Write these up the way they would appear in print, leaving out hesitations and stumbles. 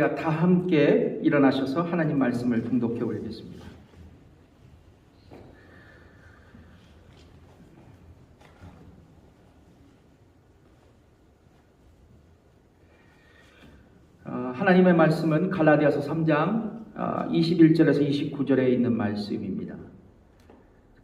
우리가 다 함께 일어나셔서 하나님 말씀을 봉독해 올리겠습니다. 하나님의 말씀은 갈라디아서 3장 21절에서 29절에 있는 말씀입니다.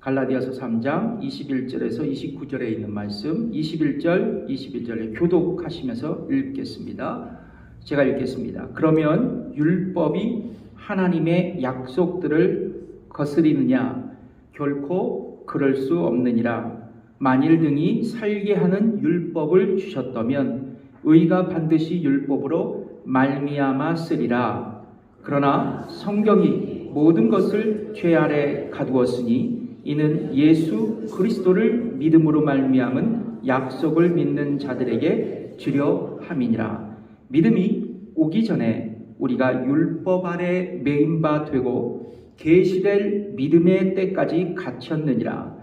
갈라디아서 3장 21절에서 29절에 있는 말씀, 21절, 22절에 교독하시면서 읽겠습니다. 제가 읽겠습니다. 그러면 율법이 하나님의 약속들을 거스리느냐? 결코 그럴 수 없느니라. 만일 등이 살게 하는 율법을 주셨다면 의가 반드시 율법으로 말미암아 쓰리라. 그러나 성경이 모든 것을 죄 아래 가두었으니 이는 예수 그리스도를 믿음으로 말미암은 약속을 믿는 자들에게 주려 함이니라. 믿음이 오기 전에 우리가 율법 아래 매인 바 되고 계시될 믿음의 때까지 갇혔느니라.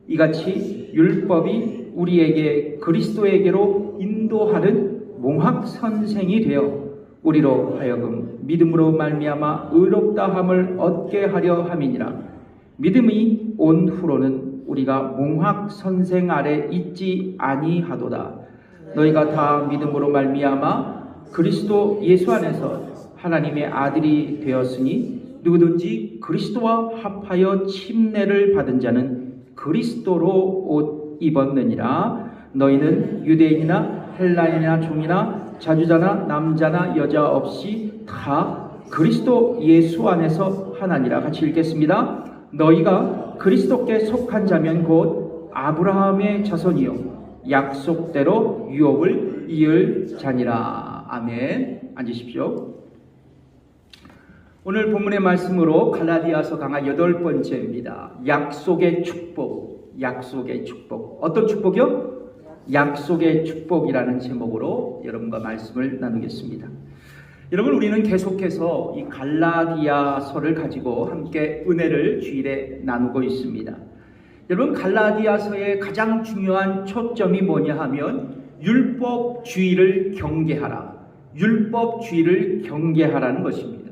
이같이 율법이 우리에게 그리스도에게로 인도하는 몽학선생이 되어 우리로 하여금 믿음으로 말미암아 의롭다함을 얻게 하려 함이니라. 믿음이 온 후로는 우리가 몽학선생 아래 있지 아니하도다. 너희가 다 믿음으로 말미암아 그리스도 예수 안에서 하나님의 아들이 되었으니 누구든지 그리스도와 합하여 침례를 받은 자는 그리스도로 옷 입었느니라. 너희는 유대인이나 헬라인이나 종이나 자주자나 남자나 여자 없이 다 그리스도 예수 안에서 하나니라. 같이 읽겠습니다. 너희가 그리스도께 속한 자면 곧 아브라함의 자손이요 약속대로 유업을 이을 자니라. 아멘. 앉으십시오. 오늘 본문의 말씀으로 갈라디아서 강화 8번째입니다. 약속의 축복. 약속의 축복. 어떤 축복이요? 약속의 축복이라는 제목으로 여러분과 말씀을 나누겠습니다. 여러분, 우리는 계속해서 이 갈라디아서를 가지고 함께 은혜를 주일에 나누고 있습니다. 여러분, 갈라디아서의 가장 중요한 초점이 뭐냐 하면 율법주의를 경계하라. 율법주의를 경계하라는 것입니다.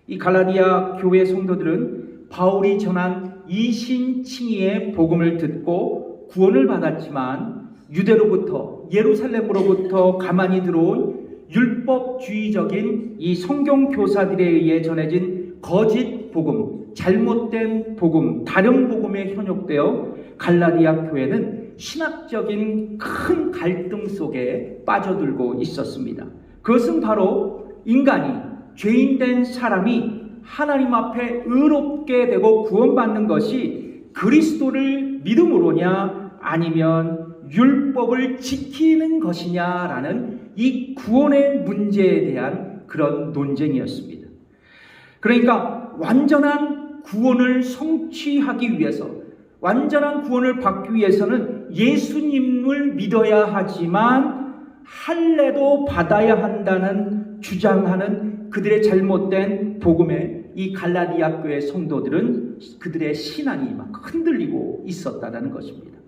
이 갈라디아 교회 성도들은 바울이 전한 이신칭의의 복음을 듣고 구원을 받았지만 유대로부터, 예루살렘으로부터 가만히 들어온 율법주의적인 이 성경 교사들에 의해 전해진 거짓 복음, 잘못된 복음, 다른 복음에 현혹되어 갈라디아 교회는 신학적인 큰 갈등 속에 빠져들고 있었습니다. 그것은 바로 인간이, 죄인된 사람이 하나님 앞에 의롭게 되고 구원받는 것이 그리스도를 믿음으로냐 아니면 율법을 지키는 것이냐라는 이 구원의 문제에 대한 그런 논쟁이었습니다. 그러니까 완전한 구원을 성취하기 위해서, 완전한 구원을 받기 위해서는 예수님을 믿어야 하지만 할례도 받아야 한다는 주장하는 그들의 잘못된 복음에 이 갈라디아 교회 성도들은 그들의 신앙이 막 흔들리고 있었다는 것입니다.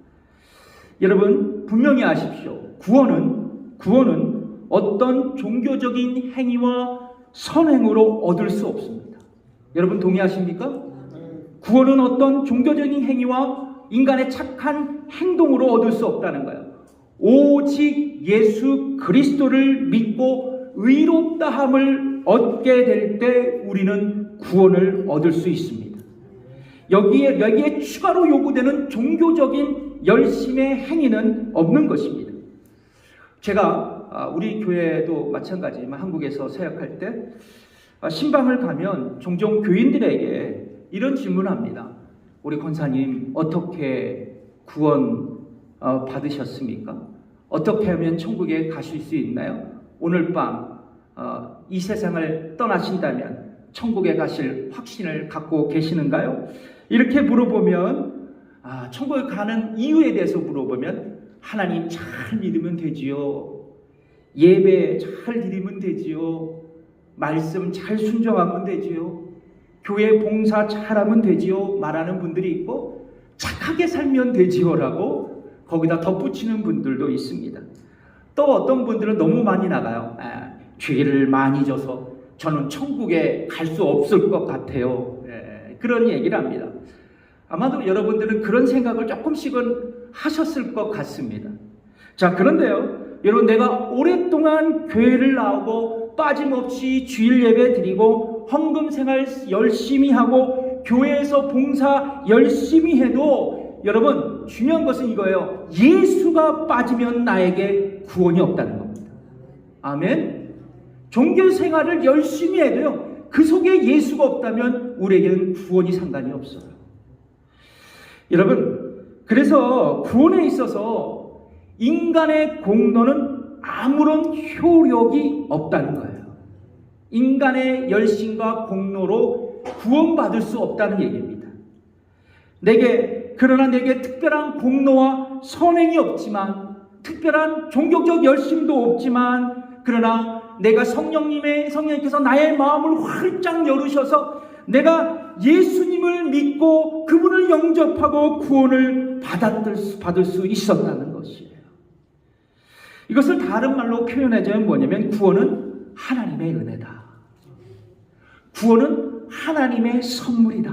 여러분, 분명히 아십시오. 구원은 어떤 종교적인 행위와 선행으로 얻을 수 없습니다. 여러분 동의하십니까? 구원은 어떤 종교적인 행위와 인간의 착한 행동으로 얻을 수 없다는 거예요. 오직 예수 그리스도를 믿고 의롭다함을 얻게 될 때 우리는 구원을 얻을 수 있습니다. 여기에 추가로 요구되는 종교적인 열심의 행위는 없는 것입니다. 제가 우리 교회도 마찬가지지만 한국에서 사역할 때 신방을 가면 종종 교인들에게 이런 질문을 합니다. 우리 권사님 어떻게 구원 받으셨습니까? 어떻게 하면 천국에 가실 수 있나요? 오늘 밤 이 세상을 떠나신다면 천국에 가실 확신을 갖고 계시는가요? 이렇게 물어보면 천국에 가는 이유에 대해서 물어보면 하나님 잘 믿으면 되지요. 예배 잘 드리면 되지요. 말씀 잘 순종하면 되지요. 교회 봉사 잘하면 되지요. 말하는 분들이 있고 착하게 살면 되지요라고 거기다 덧붙이는 분들도 있습니다. 또 어떤 분들은 너무 많이 나가요. 죄를 많이 져서 저는 천국에 갈 수 없을 것 같아요. 그런 얘기를 합니다. 아마도 여러분들은 그런 생각을 조금씩은 하셨을 것 같습니다. 자, 그런데요, 여러분, 내가 오랫동안 교회를 나오고 빠짐없이 주일 예배 드리고 헌금 생활 열심히 하고 교회에서 봉사 열심히 해도 여러분, 중요한 것은 이거예요. 예수가 빠지면 나에게 구원이 없다는 겁니다. 아멘. 종교 생활을 열심히 해도요, 그 속에 예수가 없다면 우리에게는 구원이 상관이 없어요. 여러분, 그래서 구원에 있어서 인간의 공로는 아무런 효력이 없다는 거예요. 인간의 열심과 공로로 구원받을 수 없다는 얘기입니다. 그러나 내게 특별한 공로와 선행이 없지만, 특별한 종교적 열심도 없지만, 그러나 내가 성령님께서 나의 마음을 활짝 열으셔서 내가 예수님을 믿고 그분을 영접하고 구원을 받을 수 있었다는 것이에요. 이것을 다른 말로 표현하자면 뭐냐면 구원은 하나님의 은혜다. 구원은 하나님의 선물이다.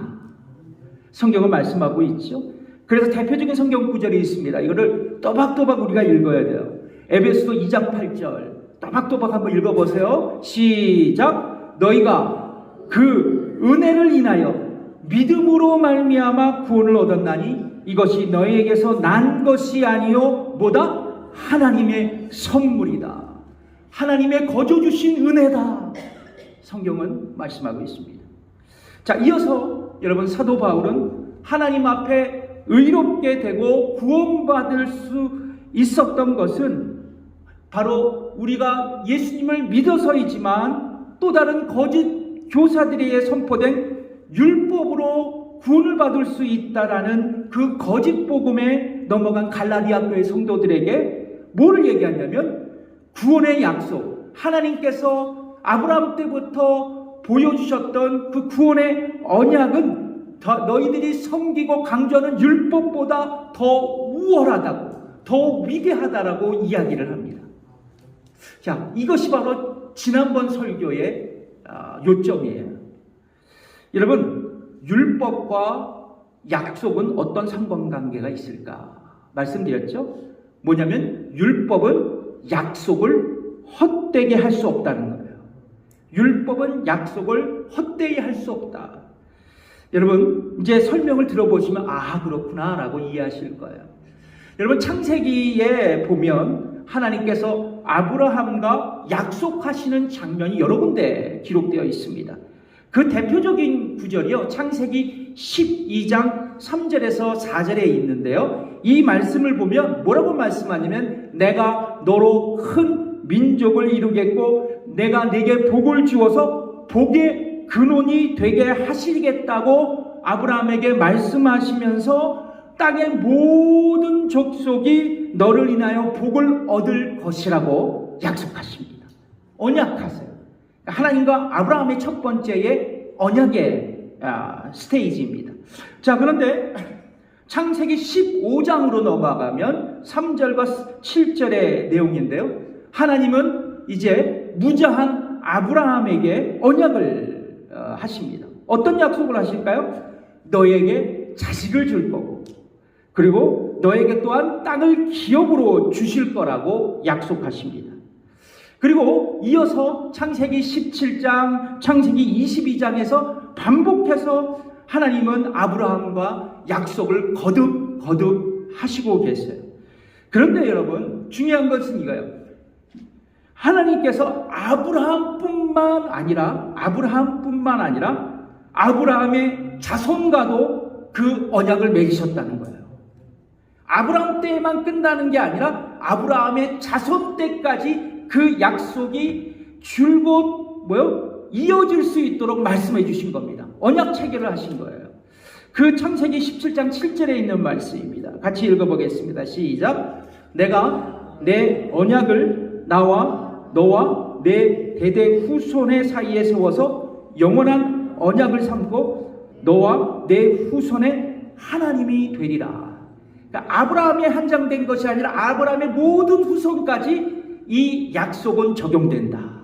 성경은 말씀하고 있죠. 그래서 대표적인 성경 구절이 있습니다. 이거를 또박또박 우리가 읽어야 돼요. 에베소서 2장 8절 또박또박 한번 읽어보세요. 시작. 너희가 그 은혜를 인하여 믿음으로 말미암아 구원을 얻었나니 이것이 너희에게서 난 것이 아니요 뭐다? 하나님의 선물이다. 하나님의 거저 주신 은혜다. 성경은 말씀하고 있습니다. 자, 이어서 여러분, 사도 바울은 하나님 앞에 의롭게 되고 구원받을 수 있었던 것은 바로 우리가 예수님을 믿어서이지만 또 다른 거짓 교사들에 의해 선포된 율법으로 구원을 받을 수 있다라는 그 거짓 복음에 넘어간 갈라디아 교회 성도들에게 뭐를 얘기하냐면 구원의 약속, 하나님께서 아브라함 때부터 보여주셨던 그 구원의 언약은 너희들이 섬기고 강조하는 율법보다 더 우월하다고, 더 위대하다라고 이야기를 합니다. 자, 이것이 바로 지난번 설교의 요점이에요. 여러분, 율법과 약속은 어떤 상관관계가 있을까? 말씀드렸죠? 뭐냐면 율법은 약속을 헛되게 할 수 없다는 거예요. 율법은 약속을 헛되이 할 수 없다. 여러분, 이제 설명을 들어보시면 그렇구나 라고 이해하실 거예요. 여러분, 창세기에 보면 하나님께서 아브라함과 약속하시는 장면이 여러 군데 기록되어 있습니다. 그 대표적인 구절이요, 창세기 12장 3절에서 4절에 있는데요, 이 말씀을 보면 뭐라고 말씀하냐면 내가 너로 큰 민족을 이루겠고 내가 네게 복을 주어서 복의 근원이 되게 하시겠다고 아브라함에게 말씀하시면서 땅의 모든 족속이 너를 인하여 복을 얻을 것이라고 약속하십니다. 언약하세요. 하나님과 아브라함의 첫 번째의 언약의 스테이지입니다. 자, 그런데 창세기 15장으로 넘어가면 3절과 7절의 내용인데요, 하나님은 이제 무자한 아브라함에게 언약을 하십니다. 어떤 약속을 하실까요? 너에게 자식을 줄 거고, 그리고 너에게 또한 땅을 기업으로 주실 거라고 약속하십니다. 그리고 이어서 창세기 17장, 창세기 22장에서 반복해서 하나님은 아브라함과 약속을 거듭 하시고 계세요. 그런데 여러분, 중요한 것은 이거예요. 하나님께서 아브라함뿐만 아니라 아브라함의 자손과도 그 언약을 맺으셨다는 거예요. 아브라함 때에만 끝나는 게 아니라 아브라함의 자손 때까지 그 약속이 줄곧 이어질 수 있도록 말씀해 주신 겁니다. 언약 체결을 하신 거예요. 그 창세기 17장 7절에 있는 말씀입니다. 같이 읽어보겠습니다. 시작. 내가 내 언약을 너와 내 대대 후손의 사이에 세워서 영원한 언약을 삼고 너와 내 후손의 하나님이 되리라. 그러니까 아브라함이 한정된 것이 아니라 아브라함의 모든 후손까지 이 약속은 적용된다.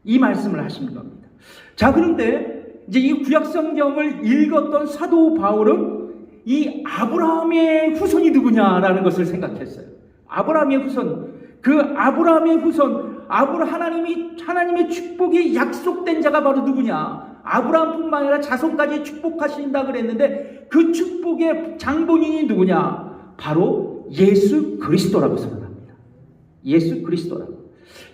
이 말씀을 하시는 겁니다. 자, 그런데 이제 이 구약성경을 읽었던 사도 바울은 이 아브라함의 후손이 누구냐라는 것을 생각했어요. 아브라함의 후손, 그 아브라함의 후손, 하나님의 축복이 약속된 자가 바로 누구냐? 아브라함뿐만 아니라 자손까지 축복하신다 그랬는데 그 축복의 장본인이 누구냐? 바로 예수 그리스도라고 선언합니다. 예수 그리스도라고.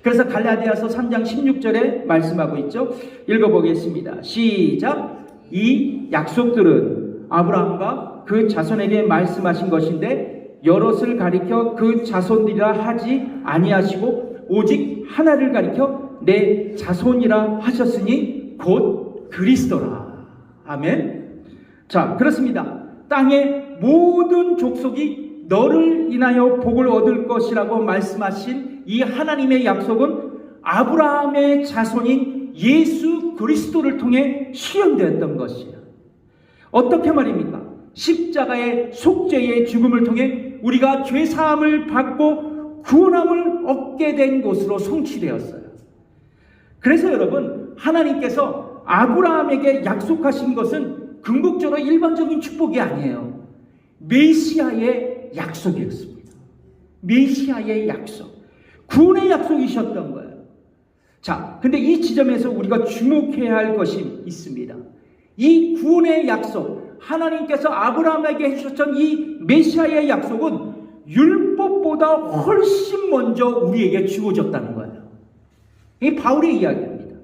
그래서 갈라디아서 3장 16절에 말씀하고 있죠. 읽어보겠습니다. 시작. 이 약속들은 아브라함과 그 자손에게 말씀하신 것인데 여럿을 가리켜 그 자손들이라 하지 아니하시고 오직 하나를 가리켜 내 자손이라 하셨으니 곧 그리스도라. 아멘. 자, 그렇습니다. 땅의 모든 족속이 너를 인하여 복을 얻을 것이라고 말씀하신 이 하나님의 약속은 아브라함의 자손인 예수 그리스도를 통해 실현되었던 것이에요. 어떻게 말입니까? 십자가의 속죄의 죽음을 통해 우리가 죄사함을 받고 구원함을 얻게 된 것으로 성취되었어요. 그래서 여러분, 하나님께서 아브라함에게 약속하신 것은 궁극적으로 일반적인 축복이 아니에요. 메시아의 약속이었습니다. 메시아의 약속, 구원의 약속이셨던 거예요. 자, 근데 이 지점에서 우리가 주목해야 할 것이 있습니다. 이 구원의 약속, 하나님께서 아브라함에게 해주셨던 이 메시아의 약속은 율법보다 훨씬 먼저 우리에게 주어졌다는 거예요. 이 바울의 이야기입니다.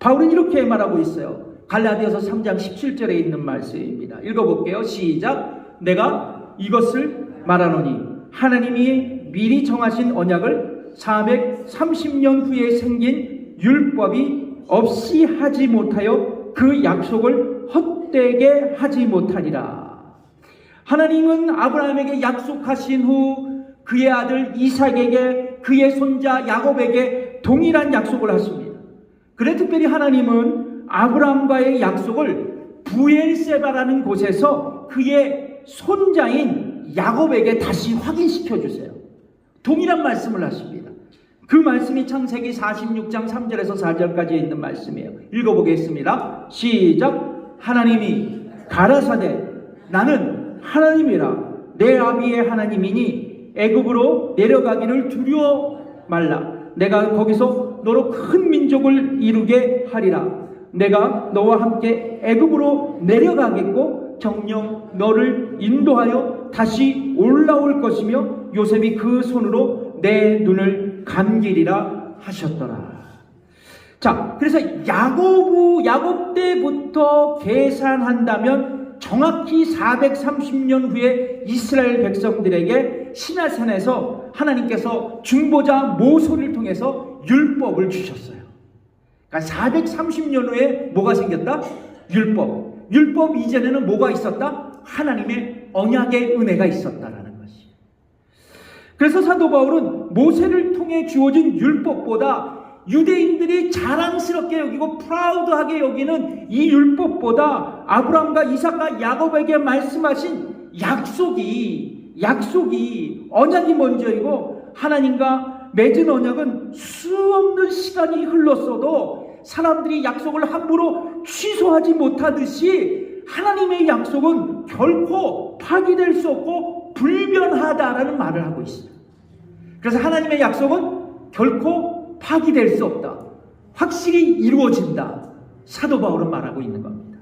바울은 이렇게 말하고 있어요. 갈라디아서 3장 17절에 있는 말씀입니다. 읽어볼게요. 시작. 내가 이것을 말하노니 하나님이 미리 정하신 언약을 430년 후에 생긴 율법이 없이 하지 못하여 그 약속을 헛되게 하지 못하리라. 하나님은 아브라함에게 약속하신 후 그의 아들 이삭에게, 그의 손자 야곱에게 동일한 약속을 하십니다. 그래 특별히 하나님은 아브라함과의 약속을 부엘세바라는 곳에서 그의 손자인 야곱에게 다시 확인시켜 주세요. 동일한 말씀을 하십니다. 그 말씀이 창세기 46장 3절에서 4절까지 있는 말씀이에요. 읽어보겠습니다. 시작. 하나님이 가라사대 나는 하나님이라 내 아비의 하나님이니 애굽으로 내려가기를 두려워 말라. 내가 거기서 너로 큰 민족을 이루게 하리라. 내가 너와 함께 애굽으로 내려가겠고 정녕 너를 인도하여 다시 올라올 것이며 요셉이 그 손으로 내 눈을 감기리라 하셨더라. 자, 그래서 야곱 때부터 계산한다면 정확히 430년 후에 이스라엘 백성들에게 시내산에서 하나님께서 중보자 모세를 통해서 율법을 주셨어요. 그러니까 430년 후에 뭐가 생겼다? 율법 이전에는 뭐가 있었다? 하나님의 언약의 은혜가 있었다라는 것이. 그래서 사도 바울은 모세를 통해 주어진 율법보다 유대인들이 자랑스럽게 여기고 프라우드하게 여기는 이 율법보다 아브라함과 이삭과 야곱에게 말씀하신 약속이 언약이 먼저이고 하나님과 맺은 언약은 수없는 시간이 흘렀어도 사람들이 약속을 함부로 취소하지 못하듯이 하나님의 약속은 결코 파기될 수 없고 불변하다라는 말을 하고 있어요. 그래서 하나님의 약속은 결코 파기될 수 없다. 확실히 이루어진다. 사도 바울은 말하고 있는 겁니다.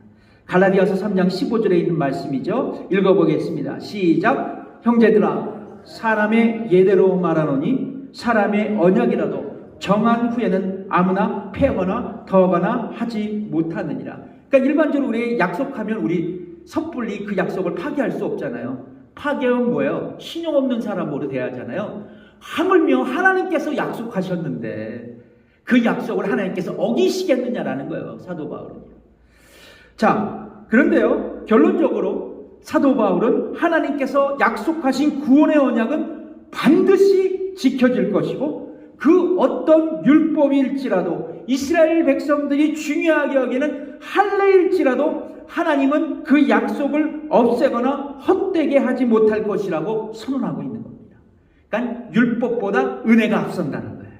갈라디아서 3장 15절에 있는 말씀이죠. 읽어보겠습니다. 시작. 형제들아 사람의 예대로 말하노니 사람의 언약이라도 정한 후에는 아무나 패거나 더하거나 하지 못하느니라. 그러니까 일반적으로 우리 약속하면 우리 섣불리 그 약속을 파기할 수 없잖아요. 파기하면 뭐예요? 신용 없는 사람으로 돼야 하잖아요. 하물며 하나님께서 약속하셨는데 그 약속을 하나님께서 어기시겠느냐라는 거예요. 사도 바울은. 자, 그런데요, 결론적으로 사도 바울은 하나님께서 약속하신 구원의 언약은 반드시 지켜질 것이고 그 어떤 율법일지라도 이스라엘 백성들이 중요하게 여기는 할례일지라도 하나님은 그 약속을 없애거나 헛되게 하지 못할 것이라고 선언하고 있는 겁니다. 그러니까 율법보다 은혜가 앞선다는 거예요.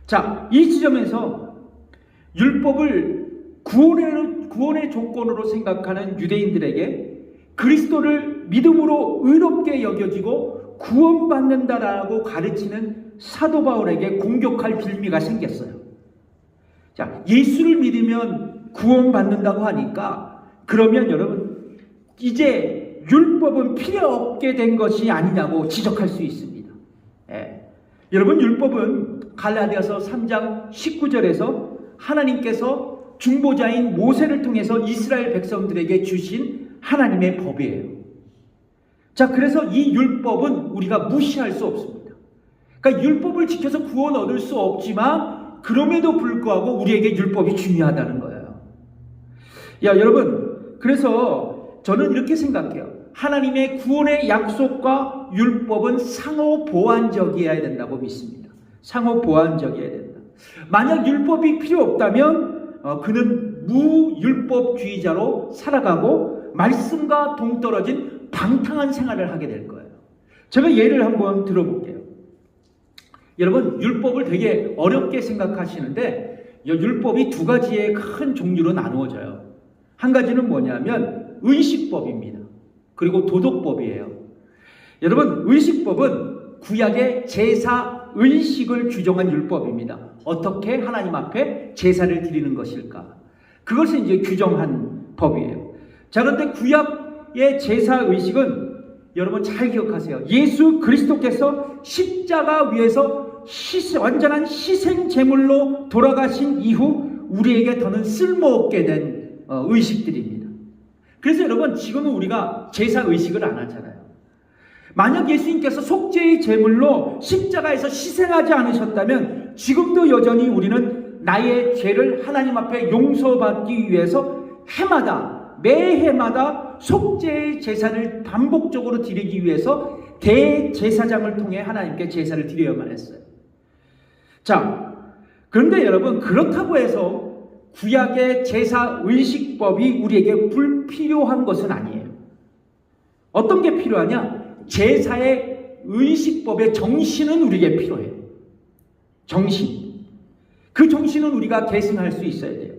자, 이 지점에서 율법을 구원의 조건으로 생각하는 유대인들에게 그리스도를 믿음으로 의롭게 여겨지고 구원받는다라고 가르치는 사도 바울에게 공격할 빌미가 생겼어요. 자, 예수를 믿으면 구원받는다고 하니까 그러면 여러분 이제 율법은 필요 없게 된 것이 아니냐고 지적할 수 있습니다. 여러분, 율법은 갈라디아서 3장 19절에서 하나님께서 중보자인 모세를 통해서 이스라엘 백성들에게 주신 하나님의 법이에요. 자, 그래서 이 율법은 우리가 무시할 수 없습니다. 그러니까 율법을 지켜서 구원 얻을 수 없지만 그럼에도 불구하고 우리에게 율법이 중요하다는 거예요. 야, 여러분, 그래서 저는 이렇게 생각해요. 하나님의 구원의 약속과 율법은 상호 보완적이어야 된다고 믿습니다. 상호 보완적이어야 된다. 만약 율법이 필요 없다면 그는 무율법주의자로 살아가고 말씀과 동떨어진 방탕한 생활을 하게 될 거예요. 제가 예를 한번 들어볼게요. 여러분, 율법을 되게 어렵게 생각하시는데 율법이 두 가지의 큰 종류로 나누어져요. 한 가지는 뭐냐면 의식법입니다. 그리고 도덕법이에요. 여러분, 의식법은 구약의 제사 의식을 규정한 율법입니다. 어떻게 하나님 앞에 제사를 드리는 것일까? 그것을 이제 규정한 법이에요. 자, 그런데 구약의 제사 의식은 여러분 잘 기억하세요. 예수 그리스도께서 십자가 위에서 완전한 희생 제물로 돌아가신 이후 우리에게 더는 쓸모없게 된 의식들입니다. 그래서 여러분, 지금은 우리가 제사 의식을 안 하잖아요. 만약 예수님께서 속죄의 제물로 십자가에서 희생하지 않으셨다면 지금도 여전히 우리는 나의 죄를 하나님 앞에 용서받기 위해서 매해마다 속죄의 제사를 반복적으로 드리기 위해서 대제사장을 통해 하나님께 제사를 드려야만 했어요. 자, 그런데 여러분, 그렇다고 해서 구약의 제사 의식법이 우리에게 불필요한 것은 아니에요. 어떤 게 필요하냐? 제사의 의식법의 정신은 우리에게 필요해요. 정신. 그 정신은 우리가 계승할 수 있어야 돼요.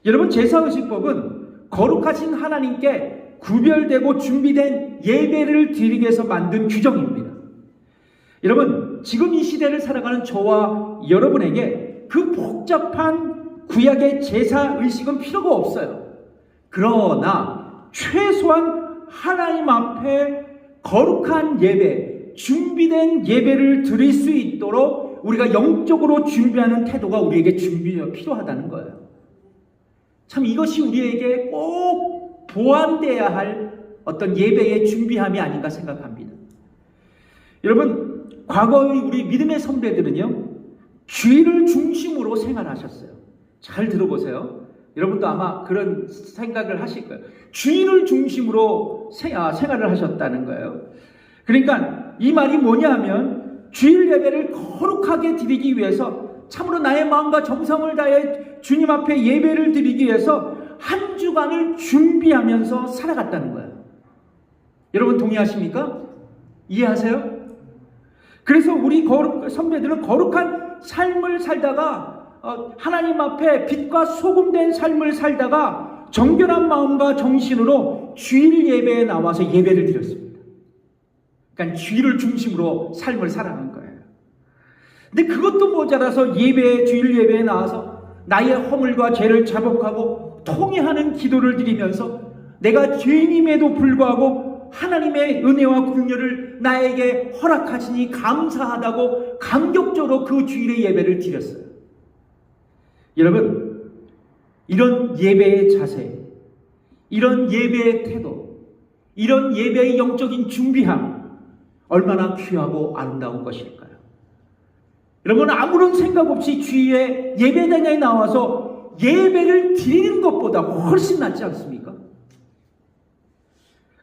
여러분, 제사 의식법은 거룩하신 하나님께 구별되고 준비된 예배를 드리기 위해서 만든 규정입니다. 여러분, 지금 이 시대를 살아가는 저와 여러분에게 그 복잡한 구약의 제사 의식은 필요가 없어요. 그러나 최소한 하나님 앞에 거룩한 예배, 준비된 예배를 드릴 수 있도록 우리가 영적으로 준비하는 태도가 우리에게 필요하다는 거예요. 참, 이것이 우리에게 꼭 보완돼야 할 어떤 예배의 준비함이 아닌가 생각합니다. 여러분, 과거의 우리 믿음의 선배들은요, 주의를 중심으로 생활하셨어요. 잘 들어보세요. 여러분도 아마 그런 생각을 하실 거예요. 주인을 중심으로 생활을 하셨다는 거예요. 그러니까 이 말이 뭐냐 하면 주일 예배를 거룩하게 드리기 위해서 참으로 나의 마음과 정성을 다해 주님 앞에 예배를 드리기 위해서 한 주간을 준비하면서 살아갔다는 거예요. 여러분 동의하십니까? 이해하세요? 그래서 우리 선배들은 거룩한 삶을 살다가 하나님 앞에 빛과 소금된 삶을 살다가 정결한 마음과 정신으로 주일 예배에 나와서 예배를 드렸습니다. 그러니까 주일을 중심으로 삶을 살아간 거예요. 근데 그것도 모자라서 주일 예배에 나와서 나의 허물과 죄를 자복하고 통회하는 기도를 드리면서 내가 죄인임에도 불구하고 하나님의 은혜와 긍휼을 나에게 허락하시니 감사하다고 감격적으로 그 주일의 예배를 드렸어요. 여러분, 이런 예배의 자세, 이런 예배의 태도, 이런 예배의 영적인 준비함, 얼마나 귀하고 아름다운 것일까요? 여러분, 아무런 생각 없이 주일에 예배당에 나와서 예배를 드리는 것보다 훨씬 낫지 않습니까?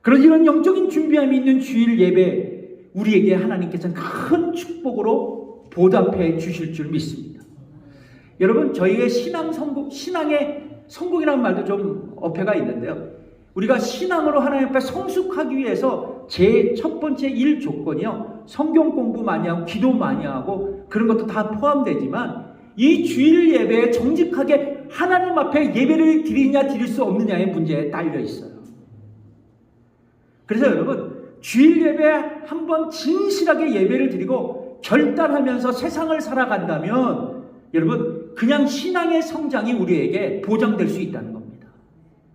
그런 이런 영적인 준비함이 있는 주일 예배, 우리에게 하나님께서는 큰 축복으로 보답해 주실 줄 믿습니다. 여러분, 저희의 신앙의 성공이라는 말도 좀 어폐가 있는데요. 우리가 신앙으로 하나님 앞에 성숙하기 위해서 제 첫 번째 일 조건이요, 성경 공부 많이 하고 기도 많이 하고 그런 것도 다 포함되지만 이 주일 예배에 정직하게 하나님 앞에 예배를 드리냐 드릴 수 없느냐의 문제에 딸려 있어요. 그래서 여러분, 주일 예배 한번 진실하게 예배를 드리고 결단하면서 세상을 살아간다면 여러분, 그냥 신앙의 성장이 우리에게 보장될 수 있다는 겁니다.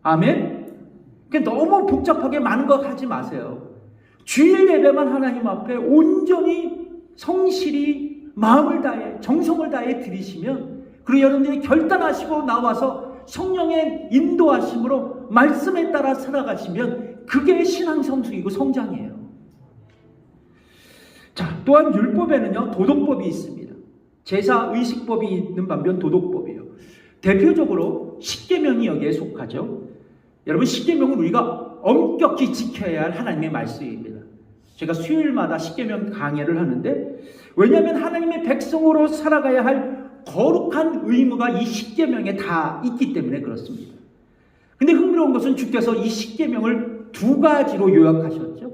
아멘? 너무 복잡하게 많은 거 하지 마세요. 주일 예배만 하나님 앞에 온전히 성실히 마음을 다해 정성을 다해 드리시면, 그리고 여러분들이 결단하시고 나와서 성령의 인도하심으로 말씀에 따라 살아가시면 그게 신앙 성숙이고 성장이에요. 자, 또한 율법에는요, 도덕법이 있습니다. 제사 의식법이 있는 반면 도덕법이에요. 대표적으로 십계명이 여기에 속하죠. 여러분, 십계명은 우리가 엄격히 지켜야 할 하나님의 말씀입니다. 제가 수요일마다 십계명 강해를 하는데, 왜냐하면 하나님의 백성으로 살아가야 할 거룩한 의무가 이 십계명에 다 있기 때문에 그렇습니다. 근데 흥미로운 것은 주께서 이 십계명을 두 가지로 요약하셨죠.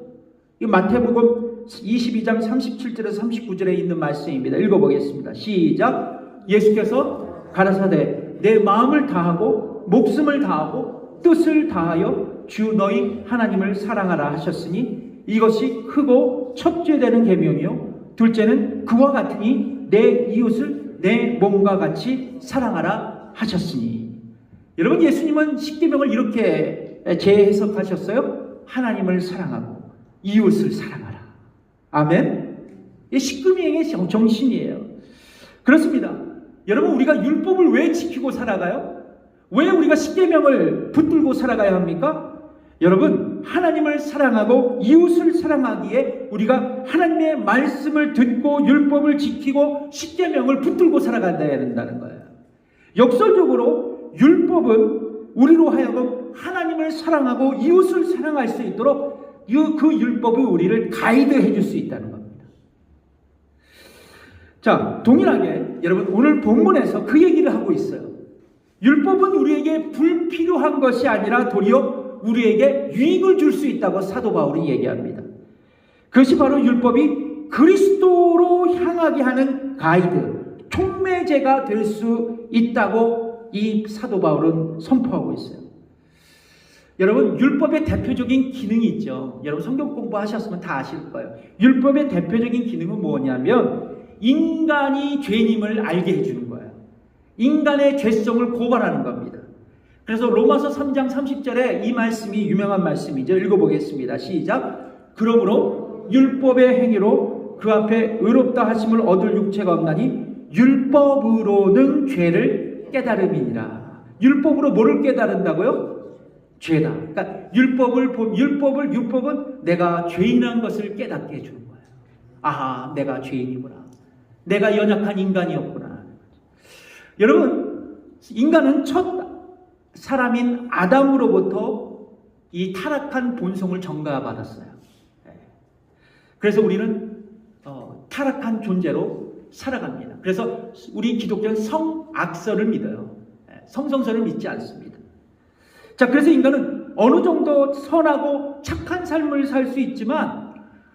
이 마태복음 22장 37절에서 39절에 있는 말씀입니다. 읽어보겠습니다. 시작. 예수께서 가라사대 내 마음을 다하고 목숨을 다하고 뜻을 다하여 주 너희 하나님을 사랑하라 하셨으니 이것이 크고 첫째 되는 계명이요 둘째는 그와 같으니 내 이웃을 내 몸과 같이 사랑하라 하셨으니. 여러분, 예수님은 십계명을 이렇게 재해석하셨어요. 하나님을 사랑하고 이웃을 사랑하라. 아멘. 이 십계명의 정신이에요. 그렇습니다. 여러분, 우리가 율법을 왜 지키고 살아가요? 왜 우리가 십계명을 붙들고 살아가야 합니까? 여러분, 하나님을 사랑하고 이웃을 사랑하기에 우리가 하나님의 말씀을 듣고 율법을 지키고 십계명을 붙들고 살아가야 된다는 거예요. 역설적으로 율법은 우리로 하여금 하나님을 사랑하고 이웃을 사랑할 수 있도록 그 율법이 우리를 가이드해 줄 수 있다는 겁니다. 자, 동일하게 여러분, 오늘 본문에서 그 얘기를 하고 있어요. 율법은 우리에게 불필요한 것이 아니라 도리어 우리에게 유익을 줄 수 있다고 사도 바울이 얘기합니다. 그것이 바로 율법이 그리스도로 향하게 하는 가이드, 촉매제가 될 수 있다고 이 사도 바울은 선포하고 있어요. 여러분, 율법의 대표적인 기능이 있죠. 여러분, 성경 공부하셨으면 다 아실 거예요. 율법의 대표적인 기능은 뭐냐면 인간이 죄인임을 알게 해주는 거예요. 인간의 죄성을 고발하는 겁니다. 그래서 로마서 3장 30절에 이 말씀이 유명한 말씀이죠. 읽어보겠습니다. 시작. 그러므로 율법의 행위로 그 앞에 의롭다 하심을 얻을 육체가 없나니 율법으로는 죄를 깨달음이니라. 율법으로 뭐를 깨달은다고요? 죄다. 그러니까 율법은 내가 죄인이라는 것을 깨닫게 해주는 거예요. 아하, 내가 죄인이구나. 내가 연약한 인간이었구나. 여러분, 인간은 첫 사람인 아담으로부터 이 타락한 본성을 전가받았어요. 그래서 우리는 타락한 존재로 살아갑니다. 그래서 우리 기독교는 성악설을 믿어요. 성성설을 믿지 않습니다. 자, 그래서 인간은 어느 정도 선하고 착한 삶을 살 수 있지만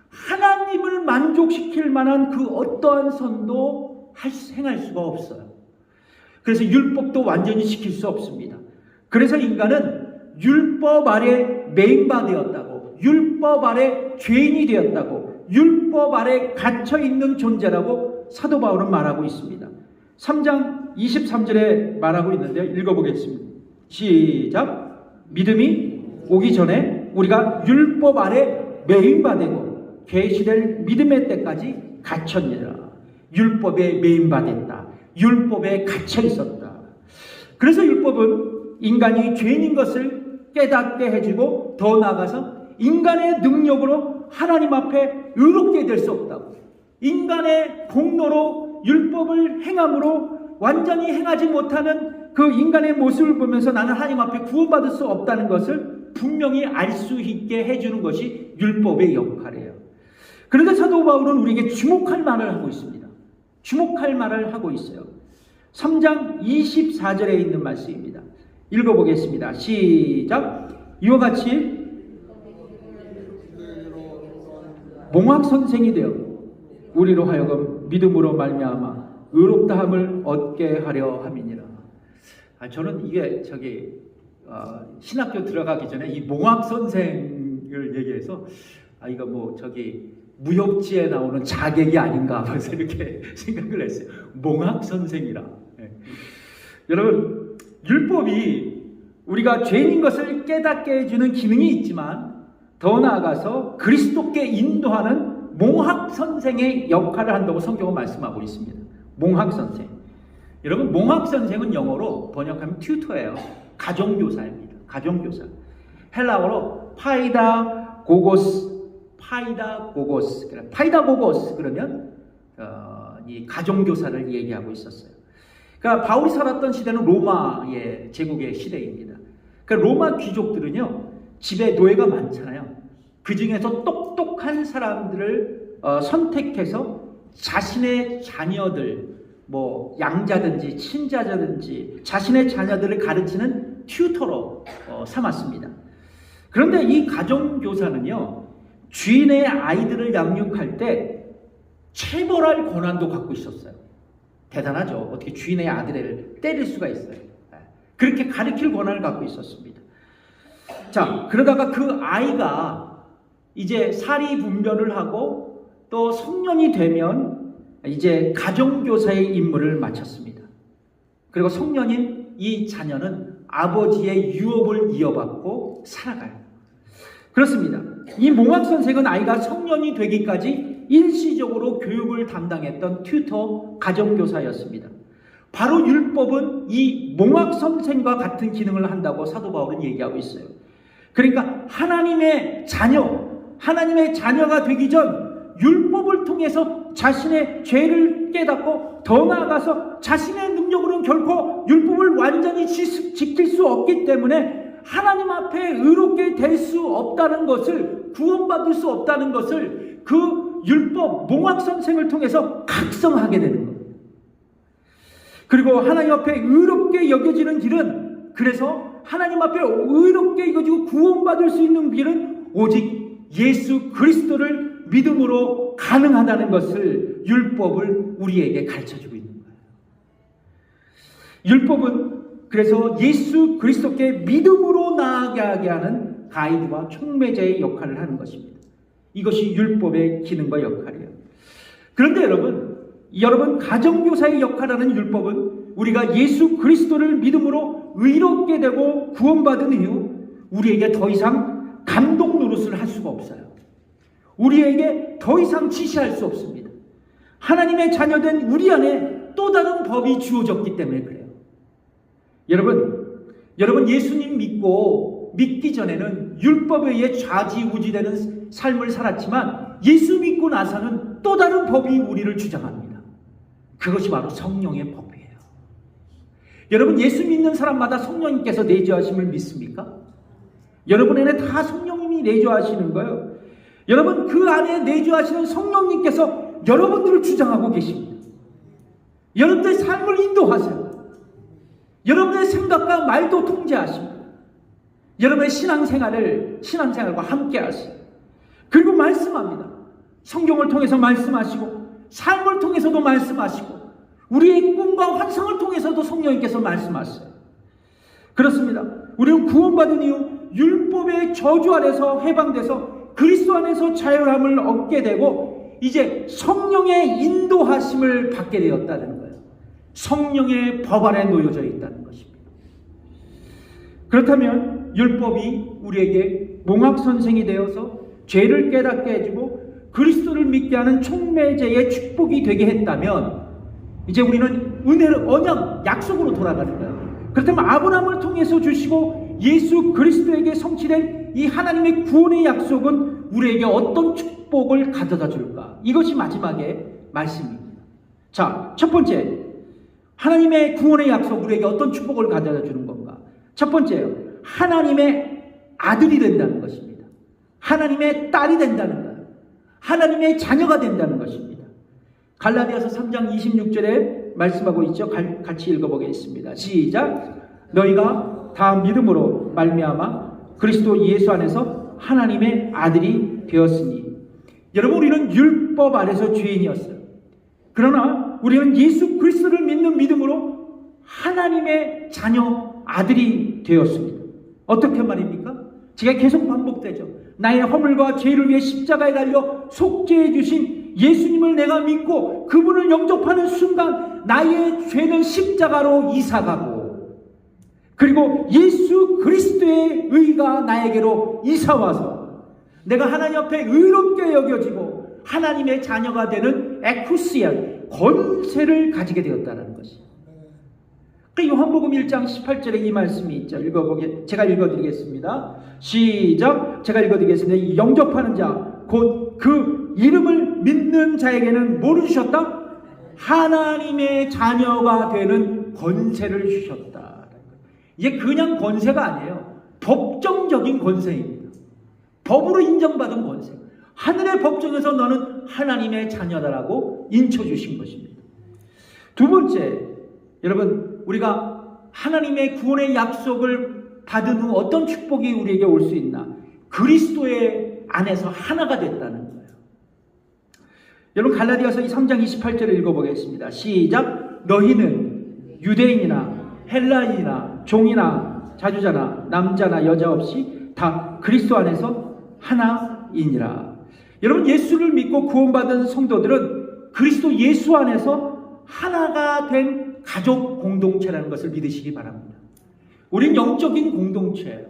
하나님을 만족시킬 만한 그 어떠한 선도 행할 수가 없어요. 그래서 율법도 완전히 지킬 수 없습니다. 그래서 인간은 율법 아래 매인바되었다고, 율법 아래 죄인이 되었다고, 율법 아래 갇혀있는 존재라고 사도 바울은 말하고 있습니다. 3장 23절에 말하고 있는데요. 읽어보겠습니다. 시작. 믿음이 오기 전에 우리가 율법 아래 매인바되고 계시될 믿음의 때까지 갇혔느니라. 율법에 매인바됐다. 율법에 갇혀 있었다. 그래서 율법은 인간이 죄인인 것을 깨닫게 해주고 더 나아가서 인간의 능력으로 하나님 앞에 의롭게 될 수 없다고, 인간의 공로로 율법을 행함으로 완전히 행하지 못하는 그 인간의 모습을 보면서 나는 하나님 앞에 구원받을 수 없다는 것을 분명히 알 수 있게 해주는 것이 율법의 역할이에요. 그런데 사도 바울은 우리에게 주목할 말을 하고 있습니다. 주목할 말을 하고 있어요. 3장 24절에 있는 말씀입니다. 읽어보겠습니다. 시작. 이와 같이 몽학 선생이 되어 우리로 하여금 믿음으로 말미암아 의롭다함을 얻게 하려 함이니라. 저는 이게 신학교 들어가기 전에 이 몽학 선생을 얘기해서 이거 무협지에 나오는 자객이 아닌가 하면서 이렇게 생각을 했어요. 몽학 선생이라. 여러분, 율법이 우리가 죄인인 것을 깨닫게 해주는 기능이 있지만 더 나아가서 그리스도께 인도하는 몽학 선생의 역할을 한다고 성경은 말씀하고 있습니다. 몽학 선생. 여러분, 몽학 선생은 영어로 번역하면 튜터예요. 가정교사입니다. 가정교사. 헬라어로 파이다고고스 그러면 이 가정교사를 얘기하고 있었어요. 그러니까 바울이 살았던 시대는 로마의 제국의 시대입니다. 그러니까 로마 귀족들은요, 집에 노예가 많잖아요. 그 중에서 똑똑한 사람들을 선택해서 자신의 자녀들, 양자든지 친자자든지 자신의 자녀들을 가르치는 튜터로 삼았습니다. 그런데 이 가정교사는요, 주인의 아이들을 양육할 때 체벌할 권한도 갖고 있었어요. 대단하죠. 어떻게 주인의 아들을 때릴 수가 있어요. 그렇게 가르칠 권한을 갖고 있었습니다. 자, 그러다가 그 아이가 이제 사리분별을 하고 또 성년이 되면 이제 가정교사의 임무를 마쳤습니다. 그리고 성년인 이 자녀는 아버지의 유업을 이어받고 살아가요. 그렇습니다. 이 몽학 선생은 아이가 성년이 되기까지 일시적으로 교육을 담당했던 튜터 가정교사였습니다. 바로 율법은 이 몽학 선생과 같은 기능을 한다고 사도 바울은 얘기하고 있어요. 그러니까 하나님의 자녀가 되기 전 율법을 통해서 자신의 죄를 깨닫고 더 나아가서 자신의 능력으로는 결코 율법을 완전히 지킬 수 없기 때문에 하나님 앞에 의롭게 될 수 없다는 것을, 구원받을 수 없다는 것을 그 율법 몽학 선생을 통해서 각성하게 되는 겁니다. 그리고 하나님 앞에 의롭게 여겨지는 길은, 그래서 하나님 앞에 의롭게 여겨지고 구원받을 수 있는 길은 오직 예수 그리스도를 믿음으로 가능하다는 것을 율법을 우리에게 가르쳐주고 있는 거예요. 율법은 그래서 예수 그리스도께 믿음으로 나아가게 하는 가이드와 촉매자의 역할을 하는 것입니다. 이것이 율법의 기능과 역할이에요. 그런데 여러분 가정교사의 역할하는 율법은 우리가 예수 그리스도를 믿음으로 의롭게 되고 구원받은 이후 우리에게 더 이상 감독 노릇을 할 수가 없어요. 우리에게 더 이상 지시할 수 없습니다. 하나님의 자녀된 우리 안에 또 다른 법이 주어졌기 때문에 그래요. 여러분 예수님 믿기 전에는 율법에 의해 좌지우지되는 삶을 살았지만 예수 믿고 나서는 또 다른 법이 우리를 주장합니다. 그것이 바로 성령의 법이에요. 여러분, 예수 믿는 사람마다 성령님께서 내주하심을 믿습니까? 여러분 안에 다 성령님이 내주하시는 거예요. 여러분, 그 안에 내주하시는 성령님께서 여러분들을 주장하고 계십니다. 여러분들의 삶을 인도하세요. 여러분의 생각과 말도 통제하십니다. 여러분의 신앙생활과 함께 하세요. 그리고 말씀합니다. 성경을 통해서 말씀하시고 삶을 통해서도 말씀하시고 우리의 꿈과 환상을 통해서도 성령님께서 말씀하세요. 그렇습니다. 우리는 구원받은 이후 율법의 저주 아래서 해방돼서 그리스도 안에서 자유함을 얻게 되고 이제 성령의 인도하심을 받게 되었다는 거예요. 성령의 법 아래 놓여져 있다는 것입니다. 그렇다면 율법이 우리에게 몽학 선생이 되어서 죄를 깨닫게 해주고 그리스도를 믿게 하는 촉매제의 축복이 되게 했다면 이제 우리는 언약, 약속으로 돌아가는 거예요. 그렇다면 아브라함을 통해서 주시고 예수 그리스도에게 성취된 이 하나님의 구원의 약속은 우리에게 어떤 축복을 가져다 줄까? 이것이 마지막의 말씀입니다. 자, 첫 번째, 하나님의 구원의 약속, 우리에게 어떤 축복을 가져다 주는 건가? 첫 번째요, 하나님의 아들이 된다는 것입니다. 하나님의 딸이 된다는 거예요. 하나님의 자녀가 된다는 것입니다. 갈라디아서 3장 26절에 말씀하고 있죠. 같이 읽어보겠습니다. 시작. 너희가 다 믿음으로 말미암아 그리스도 예수 안에서 하나님의 아들이 되었으니. 여러분, 우리는 율법 아래서 죄인이었어요. 그러나 우리는 예수 그리스도를 믿는 믿음으로 하나님의 자녀 아들이 되었습니다. 어떻게 말입니까? 제가 계속 반복되죠. 나의 허물과 죄를 위해 십자가에 달려 속죄해 주신 예수님을 내가 믿고 그분을 영접하는 순간 나의 죄는 십자가로 이사가고, 그리고 예수 그리스도의 의가 나에게로 이사와서 내가 하나님 앞에 의롭게 여겨지고 하나님의 자녀가 되는 에쿠시아, 권세를 가지게 되었다는 것이. 요한복음 1장 18절에 이 말씀이 있죠. 제가 읽어드리겠습니다. 시작. 제가 읽어드리겠습니다. 영접하는 자, 곧 그 이름을 믿는 자에게는 뭐를 주셨다? 하나님의 자녀가 되는 권세를 주셨다. 이게 그냥 권세가 아니에요. 법정적인 권세입니다. 법으로 인정받은 권세. 하늘의 법정에서 너는 하나님의 자녀다라고 인쳐주신 것입니다. 두 번째, 여러분, 우리가 하나님의 구원의 약속을 받은 후 어떤 축복이 우리에게 올 수 있나? 그리스도의 안에서 하나가 됐다는 거예요. 여러분, 갈라디아서 3장 28절을 읽어보겠습니다. 시작. 너희는 유대인이나 헬라인이나 종이나 자주자나 남자나 여자 없이 다 그리스도 안에서 하나이니라. 여러분, 예수를 믿고 구원받은 성도들은 그리스도 예수 안에서 하나가 된 가족 공동체라는 것을 믿으시기 바랍니다. 우린 영적인 공동체예요.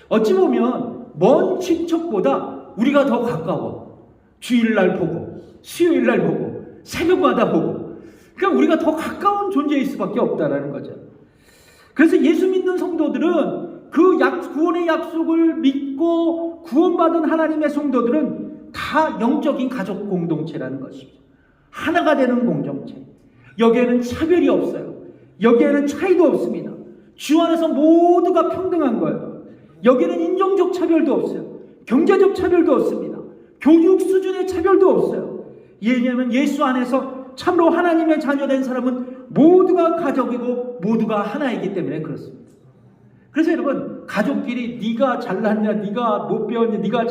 어찌 보면 먼 친척보다 우리가 더 가까워. 주일날 보고 수요일날 보고 새벽마다 보고, 그러니까 우리가 더 가까운 존재일 수밖에 없다는 거죠. 그래서 예수 믿는 성도들은 그 구원의 약속을 믿고 구원받은 하나님의 성도들은 다 영적인 가족 공동체라는 것이죠. 하나가 되는 공동체. 여기에는 차별이 없어요. 여기에는 차이도 없습니다. 주 안에서 모두가 평등한 거예요. 여기에는 인종적 차별도 없어요. 경제적 차별도 없습니다. 교육 수준의 차별도 없어요. 왜냐하면 예수 안에서 참으로 하나님의 자녀된 사람은 모두가 가족이고 모두가 하나이기 때문에 그렇습니다. 그래서 여러분, 가족끼리 네가 잘났냐, 네가 못 배웠냐, 네가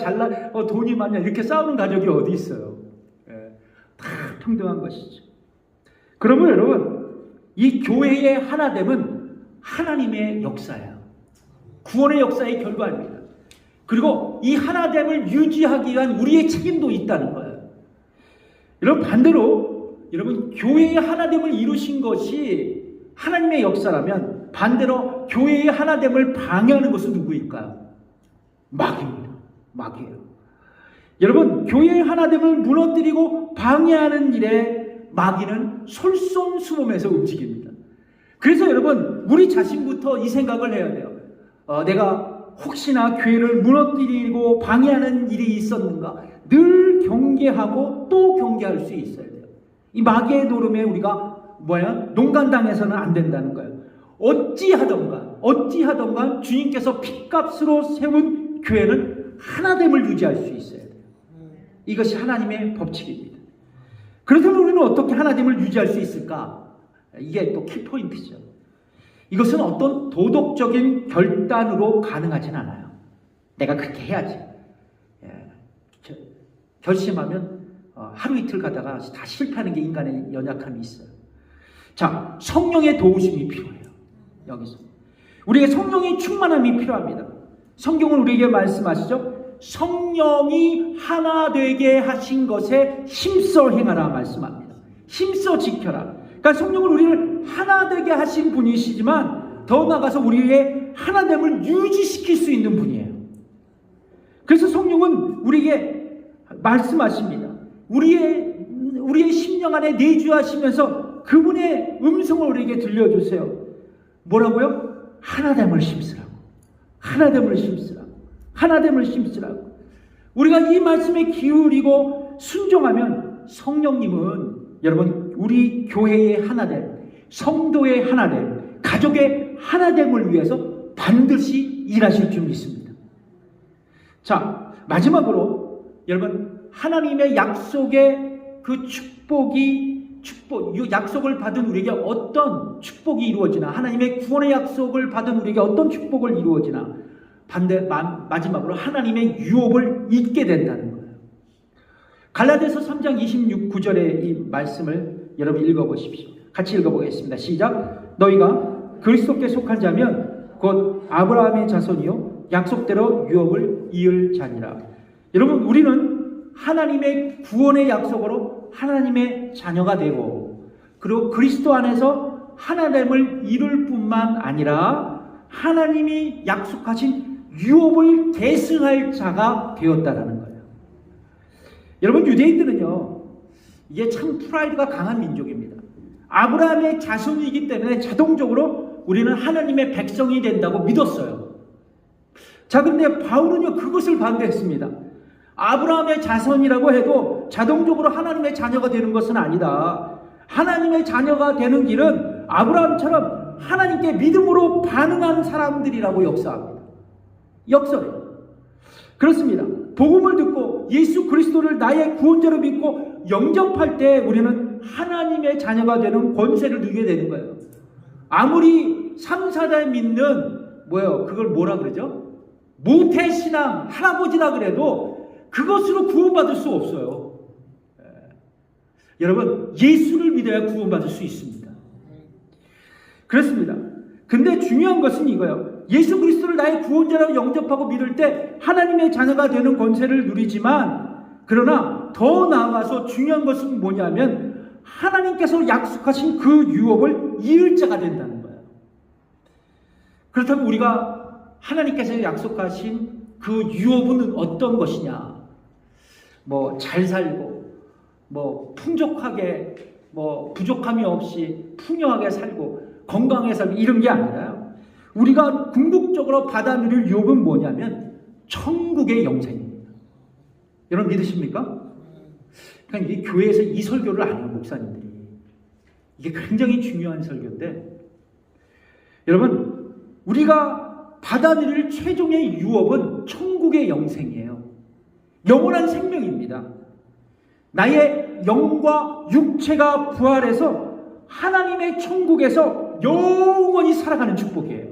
돈이 많냐 이렇게 싸우는 가족이 어디 있어요. 다 평등한 것이죠. 그러면 여러분, 이 교회의 하나됨은 하나님의 역사예요. 구원의 역사의 결과입니다. 그리고 이 하나됨을 유지하기 위한 우리의 책임도 있다는 거예요. 여러분, 반대로 여러분, 교회의 하나됨을 이루신 것이 하나님의 역사라면 반대로 교회의 하나됨을 방해하는 것은 누구일까요? 마귀입니다. 마귀예요. 여러분, 교회의 하나됨을 무너뜨리고 방해하는 일에 마귀는 솔선수범해서 움직입니다. 그래서 여러분, 우리 자신부터 이 생각을 해야 돼요. 내가 혹시나 교회를 무너뜨리고 방해하는 일이 있었는가? 늘 경계하고 또 경계할 수 있어야 돼요. 이 마귀의 노름에 우리가 농간당해서는 안 된다는 거예요. 어찌하던가 주님께서 핏값으로 세운 교회는 하나됨을 유지할 수 있어야 돼요. 이것이 하나님의 법칙입니다. 그렇다면 우리는 어떻게 하나됨을 유지할 수 있을까? 이게 또 키포인트죠. 이것은 어떤 도덕적인 결단으로 가능하진 않아요. 내가 그렇게 해야지. 결심하면 하루 이틀 가다가 다 실패하는 게 인간의 연약함이 있어요. 자, 성령의 도우심이 필요해요. 여기서 우리에게 성령의 충만함이 필요합니다. 성경은 우리에게 말씀하시죠. 성령이 하나 되게 하신 것에 힘써 행하라 말씀합니다. 힘써 지켜라. 그러니까 성령은 우리를 하나 되게 하신 분이시지만 더 나아가서 우리의 하나됨을 유지시킬 수 있는 분이에요. 그래서 성령은 우리에게 말씀하십니다. 우리의 심령 안에 내주하시면서 그분의 음성을 우리에게 들려주세요. 뭐라고요? 하나됨을 심쓰라고. 하나됨을 심쓰라고. 하나됨을 심쓰라고. 우리가 이 말씀에 기울이고 순종하면 성령님은 여러분, 우리 교회의 하나됨, 성도의 하나됨, 가족의 하나됨을 위해서 반드시 일하실 줄 믿습니다. 자, 마지막으로 여러분, 하나님의 약속의 그 약속을 받은 우리에게 어떤 축복이 이루어지나, 하나님의 구원의 약속을 받은 우리에게 어떤 축복을 이루어지나, 마지막으로 하나님의 유업을 잊게 된다는 거예요. 갈라디아서 3장 26절의 이 말씀을 여러분 읽어보십시오. 같이 읽어보겠습니다. 시작. 너희가 그리스도께 속한 자면 곧 아브라함의 자손이요 약속대로 유업을 이을 자니라. 여러분, 우리는 하나님의 구원의 약속으로 하나님의 자녀가 되고, 그리고 그리스도 안에서 하나됨을 이룰 뿐만 아니라 하나님이 약속하신 유업을 계승할 자가 되었다라는 거예요. 여러분, 유대인들은요, 이게 참 프라이드가 강한 민족입니다. 아브라함의 자손이기 때문에 자동적으로 우리는 하나님의 백성이 된다고 믿었어요. 자, 그런데 바울은요, 그것을 반대했습니다. 아브라함의 자손이라고 해도 자동적으로 하나님의 자녀가 되는 것은 아니다. 하나님의 자녀가 되는 길은 아브라함처럼 하나님께 믿음으로 반응한 사람들이라고 역사합니다. 역설해요. 그렇습니다. 복음을 듣고 예수 그리스도를 나의 구원자로 믿고 영접할 때 우리는 하나님의 자녀가 되는 권세를 누리게 되는 거예요. 아무리 3, 4대 믿는 그걸 뭐라 그러죠? 모태신앙 할아버지라 그래도 그것으로 구원받을 수 없어요. 여러분, 예수를 믿어야 구원받을 수 있습니다. 그렇습니다. 근데 중요한 것은 이거예요. 예수 그리스도를 나의 구원자라고 영접하고 믿을 때 하나님의 자녀가 되는 권세를 누리지만, 그러나 더 나아가서 중요한 것은 뭐냐면 하나님께서 약속하신 그 유업을 이을 자가 된다는 거예요. 그렇다면 우리가 하나님께서 약속하신 그 유업은 어떤 것이냐? 잘 살고, 풍족하게, 부족함이 없이 풍요하게 살고, 건강하게 살고, 이런 게 아니라요. 우리가 궁극적으로 받아 누릴 유업은 뭐냐면 천국의 영생입니다. 여러분 믿으십니까? 그러니까 이 교회에서 이 설교를 안 해요, 목사님들이. 이게 굉장히 중요한 설교인데, 여러분, 우리가 받아 누릴 최종의 유업은 천국의 영생이에요. 영원한 생명입니다. 나의 영과 육체가 부활해서 하나님의 천국에서 영원히 살아가는 축복이에요.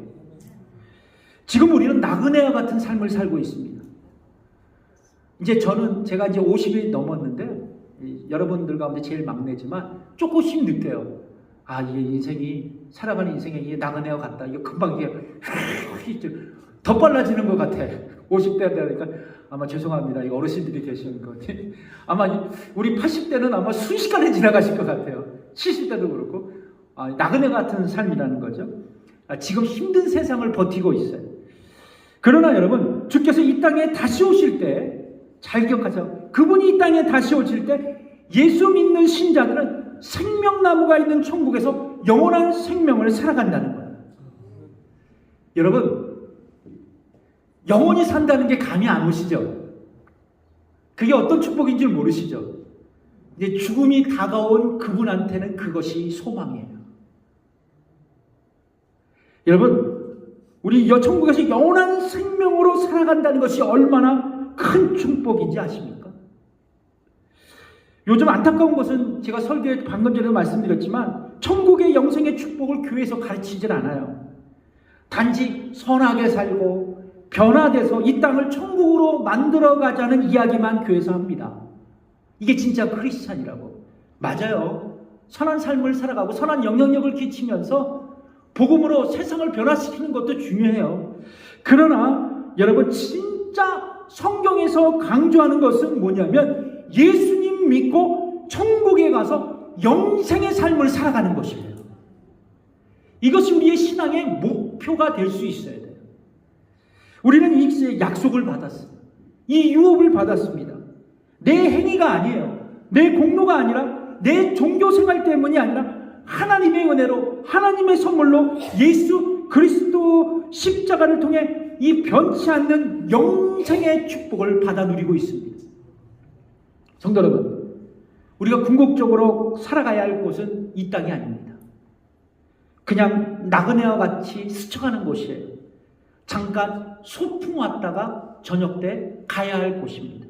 지금 우리는 나그네와 같은 삶을 살고 있습니다. 제가 이제 50이 넘었는데, 여러분들 가운데 제일 막내지만 조금씩 느껴요. 이게 인생이, 살아가는 인생이 이게 나그네와 같다. 이거 금방 이게 더 빨라지는 것 같아. 50대 되니까 아마 죄송합니다. 이거 어르신들이 계시는 것 같아요. 아마 우리 80대는 아마 순식간에 지나가실 것 같아요. 70대도 그렇고. 나그네 같은 삶이라는 거죠. 지금 힘든 세상을 버티고 있어요. 그러나 여러분, 주께서 이 땅에 다시 오실 때 잘 기억하세요. 그분이 이 땅에 다시 오실 때 예수 믿는 신자들은 생명나무가 있는 천국에서 영원한 생명을 살아간다는 거예요. 여러분, 영원히 산다는 게 감이 안 오시죠? 그게 어떤 축복인 줄 모르시죠? 이제 죽음이 다가온 그분한테는 그것이 소망이에요. 여러분, 우리 천국에서 영원한 생명으로 살아간다는 것이 얼마나 큰 축복인지 아십니까? 요즘 안타까운 것은 제가 설교에 방금 전에 말씀드렸지만 천국의 영생의 축복을 교회에서 가르치질 않아요. 단지 선하게 살고 변화돼서 이 땅을 천국으로 만들어가자는 이야기만 교회에서 합니다. 이게 진짜 크리스찬이라고. 맞아요. 선한 삶을 살아가고 선한 영향력을 끼치면서 복음으로 세상을 변화시키는 것도 중요해요. 그러나 여러분, 진짜 성경에서 강조하는 것은 뭐냐면 예수님 믿고 천국에 가서 영생의 삶을 살아가는 것이에요. 이것이 우리의 신앙의 목표가 될 수 있어야 돼요. 우리는 이 약속을 받았어요. 이 유업을 받았습니다. 내 행위가 아니에요. 내 공로가 아니라 내 종교 생활 때문이 아니라 하나님의 은혜로, 하나님의 선물로 예수 그리스도 십자가를 통해 이 변치 않는 영생의 축복을 받아 누리고 있습니다. 성도 여러분, 우리가 궁극적으로 살아가야 할 곳은 이 땅이 아닙니다. 그냥 나그네와 같이 스쳐가는 곳이에요. 잠깐 소풍 왔다가 저녁 때 가야 할 곳입니다.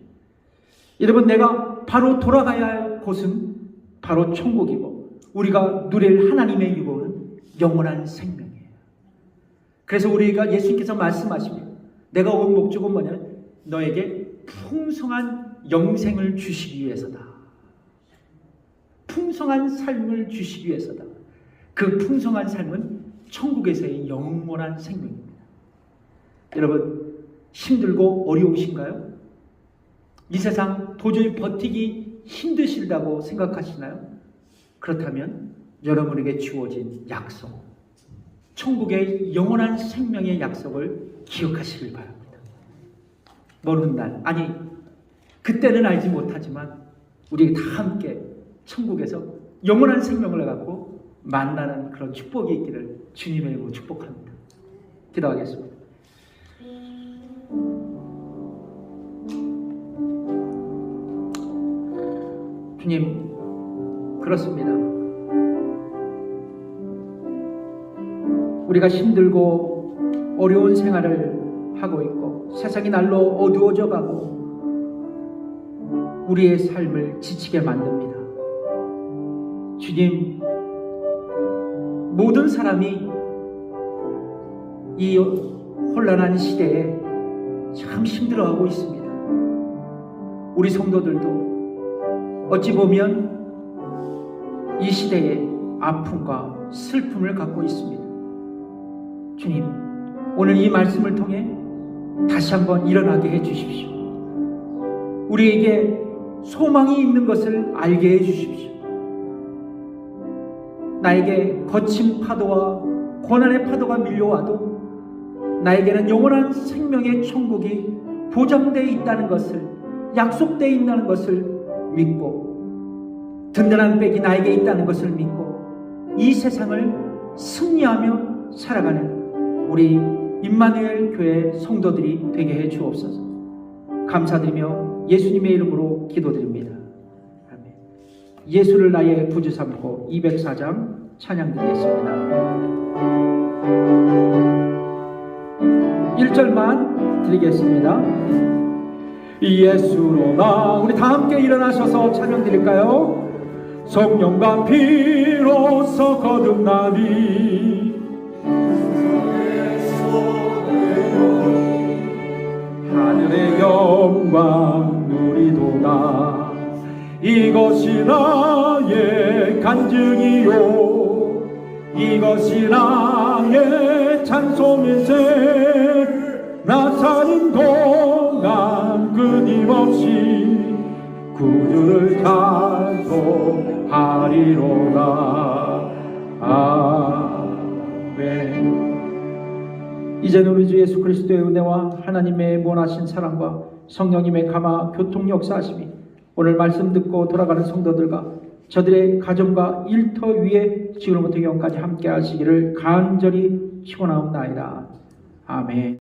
여러분, 내가 바로 돌아가야 할 곳은 바로 천국이고, 우리가 누릴 하나님의 유업은 영원한 생명이에요. 그래서 우리가 예수님께서 말씀하십니다. 내가 온 목적은 뭐냐면 너에게 풍성한 영생을 주시기 위해서다. 풍성한 삶을 주시기 위해서다. 그 풍성한 삶은 천국에서의 영원한 생명입니다. 여러분, 힘들고 어려우신가요? 이 세상 도저히 버티기 힘드시다고 생각하시나요? 그렇다면 여러분에게 주어진 약속, 천국의 영원한 생명의 약속을 기억하시길 바랍니다. 모르는 날, 아니 그때는 알지 못하지만 우리 다 함께 천국에서 영원한 생명을 갖고 만나는 그런 축복이 있기를 주님의 이름으로 축복합니다. 기도하겠습니다. 주님, 그렇습니다. 우리가 힘들고 어려운 생활을 하고 있고 세상이 날로 어두워져 가고 우리의 삶을 지치게 만듭니다. 주님, 모든 사람이 이 혼란한 시대에 참 힘들어하고 있습니다. 우리 성도들도 어찌 보면 이 시대에 아픔과 슬픔을 갖고 있습니다. 주님, 오늘 이 말씀을 통해 다시 한번 일어나게 해주십시오. 우리에게 소망이 있는 것을 알게 해주십시오. 나에게 거친 파도와 고난의 파도가 밀려와도 나에게는 영원한 생명의 천국이 보장되어 있다는 것을, 약속되어 있다는 것을 믿고 든든한 백이 나에게 있다는 것을 믿고 이 세상을 승리하며 살아가는 우리 임마누엘 교회 성도들이 되게 해 주옵소서. 감사드리며 예수님의 이름으로 기도드립니다. 아멘. 예수를 나의 구주 삼고 204장 찬양드리겠습니다. 1절만 드리겠습니다. 예수로 나, 우리 다 함께 일어나셔서 찬양드릴까요? 성령과 피로서 거듭나니 하늘의 영광 누리도다. 이것이 나의 간증이요, 이것이 나의 찬송일세. 나 사는 동안 끊임없이 구주를 찬송하리로다. 아멘. 이제는 우리 주 예수 그리스도의 은혜와 하나님의 무한하신 사랑과 성령님의 감화 교통 역사하심이 오늘 말씀 듣고 돌아가는 성도들과 저들의 가정과 일터 위에 지금부터 영까지 함께 하시기를 간절히 축원하옵나이다. 아멘.